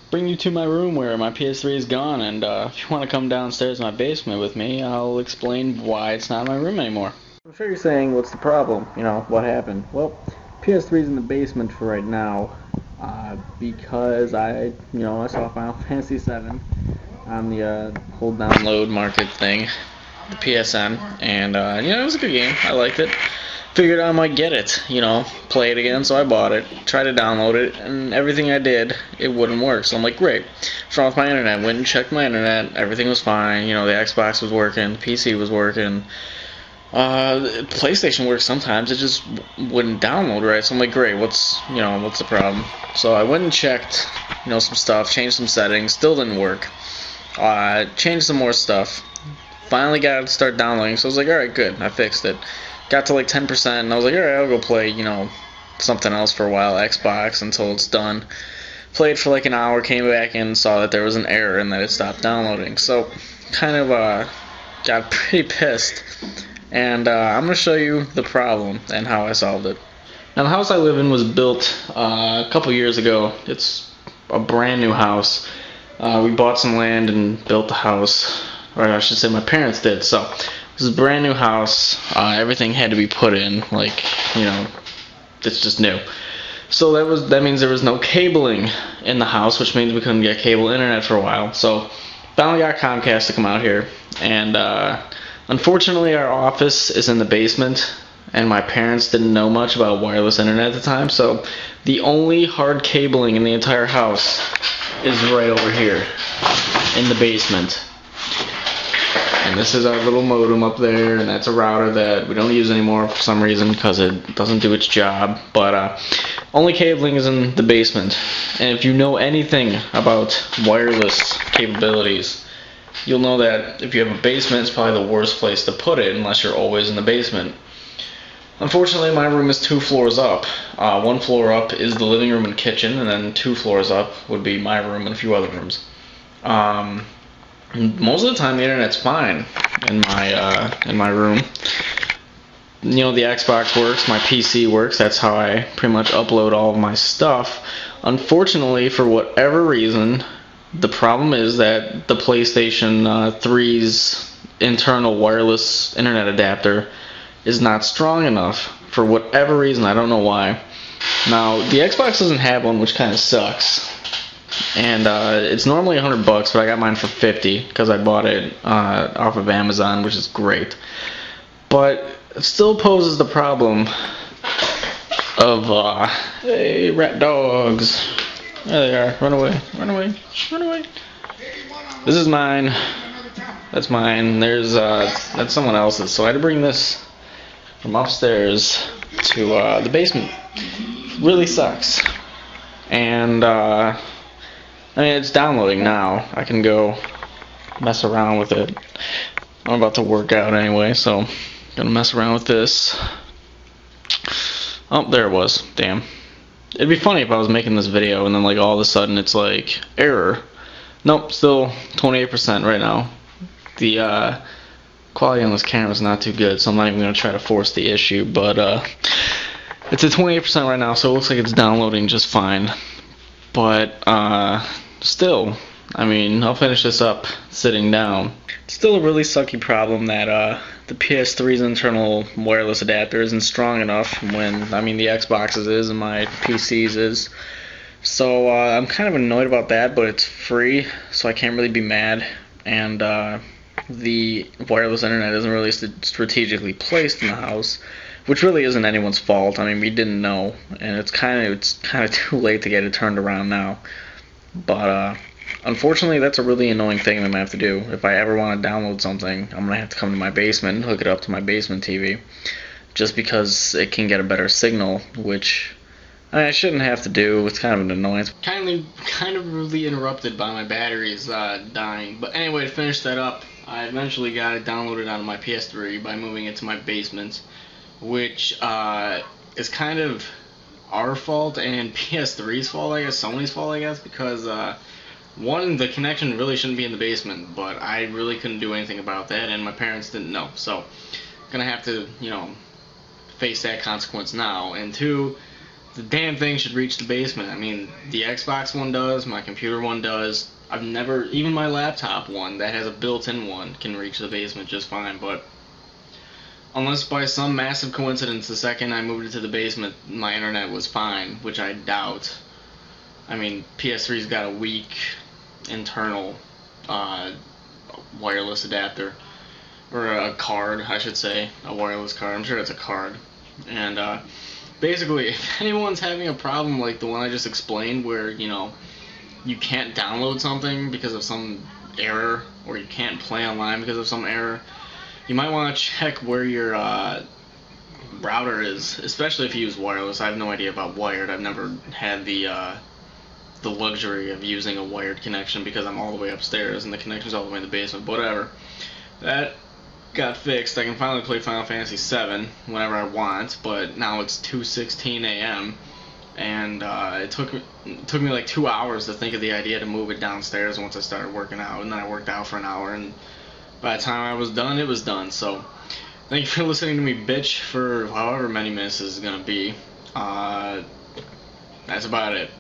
bring you to my room where my PS3 is gone, and if you want to come downstairs in my basement with me, I'll explain why it's not in my room anymore. I'm sure you're saying, what's the problem? You know, what happened? Well, PS3's in the basement for right now, because I saw Final Fantasy 7 on the whole download market thing, the PSN, and it was a good game. I liked it. Figured I might get it, play it again, so I bought it, tried to download it, and everything I did, it wouldn't work. So I'm like, great. What's wrong with my internet? Went and checked my internet, everything was fine, the Xbox was working, the PC was working, PlayStation works sometimes, it just wouldn't download right. So I'm like, great, what's the problem? So I went and checked, some stuff, changed some settings, still didn't work. Changed some more stuff, finally got it to start downloading, so I was like, alright, good, I fixed it. Got to like 10%, and I was like, alright, I'll go play, something else for a while, Xbox, until it's done. Played for like an hour, came back and saw that there was an error and that it stopped downloading. So, kind of got pretty pissed. And I'm going to show you the problem and how I solved it. Now, the house I live in was built a couple years ago. It's a brand new house. We bought some land and built the house, or I should say my parents did. So, this is a brand new house. Everything had to be put in, like, it's just new. So that means there was no cabling in the house, which means we couldn't get cable internet for a while. So finally got Comcast to come out here, and unfortunately our office is in the basement, and my parents didn't know much about wireless internet at the time, so the only hard cabling in the entire house is right over here in the basement. And this is our little modem up there, and that's a router that we don't use anymore for some reason because it doesn't do its job. But only cabling is in the basement. And if you know anything about wireless capabilities, you'll know that if you have a basement, it's probably the worst place to put it unless you're always in the basement. Unfortunately, my room is 2 floors up. 1 floor up is the living room and kitchen, and then 2 floors up would be my room and a few other rooms. Most of the time the internet's fine in my room. The Xbox works, my PC works, that's how I pretty much upload all of my stuff. Unfortunately, for whatever reason, the problem is that the PlayStation 3's internal wireless internet adapter is not strong enough for whatever reason. I don't know why. Now, the Xbox doesn't have one, which kind of sucks. And it's normally $100, but I got mine for $50 because I bought it off of Amazon, which is great. But it still poses the problem of hey, rat dogs. There they are. Run away! Run away! Run away! This is mine. That's mine. There's that's someone else's. So I had to bring this from upstairs to the basement. Really sucks. And it's downloading now. I can go mess around with it. I'm about to work out anyway, so I'm gonna mess around with this. Oh, there it was. Damn. It'd be funny if I was making this video and then like all of a sudden it's like error. Nope, still 28% right now. The quality on this camera is not too good, so I'm not even gonna try to force the issue, but it's at 28% right now, so it looks like it's downloading just fine. But still, I'll finish this up sitting down. It's still a really sucky problem that the PS3's internal wireless adapter isn't strong enough when, the Xbox's is and my PC's is. So I'm kind of annoyed about that, but it's free, so I can't really be mad. And the wireless internet isn't really strategically placed in the house, which really isn't anyone's fault. We didn't know, and it's kind of too late to get it turned around now. But unfortunately, that's a really annoying thing that I'm gonna have to do. If I ever want to download something, I'm gonna have to come to my basement and hook it up to my basement TV, just because it can get a better signal, which I shouldn't have to do. It's kind of an annoyance. Kind of rudely interrupted by my batteries dying. But anyway, to finish that up, I eventually got it downloaded onto my PS3 by moving it to my basement, which is kind of our fault and PS3's fault, I guess, Sony's fault, I guess, because one, the connection really shouldn't be in the basement, but I really couldn't do anything about that, and my parents didn't know, so I'm gonna have to, face that consequence now. And two, the damn thing should reach the basement. I mean, the Xbox one does, my computer one does. I've never, even my laptop one that has a built-in one can reach the basement just fine, but unless by some massive coincidence the second I moved it to the basement my internet was fine, which I doubt. I mean, PS3's got a weak internal wireless adapter, or a card, I should say, a wireless card. I'm sure it's a card. And basically, if anyone's having a problem like the one I just explained, where you can't download something because of some error, or you can't play online because of some error, you might want to check where your router is, especially if you use wireless. I have no idea about wired. I've never had the luxury of using a wired connection because I'm all the way upstairs and the connection's all the way in the basement. But whatever. That got fixed. I can finally play Final Fantasy VII whenever I want, but now it's 2:16 a.m. and it took me like 2 hours to think of the idea to move it downstairs once I started working out, and then I worked out for an hour, and by the time I was done, it was done. So thank you for listening to me bitch for however many minutes this is gonna be. That's about it.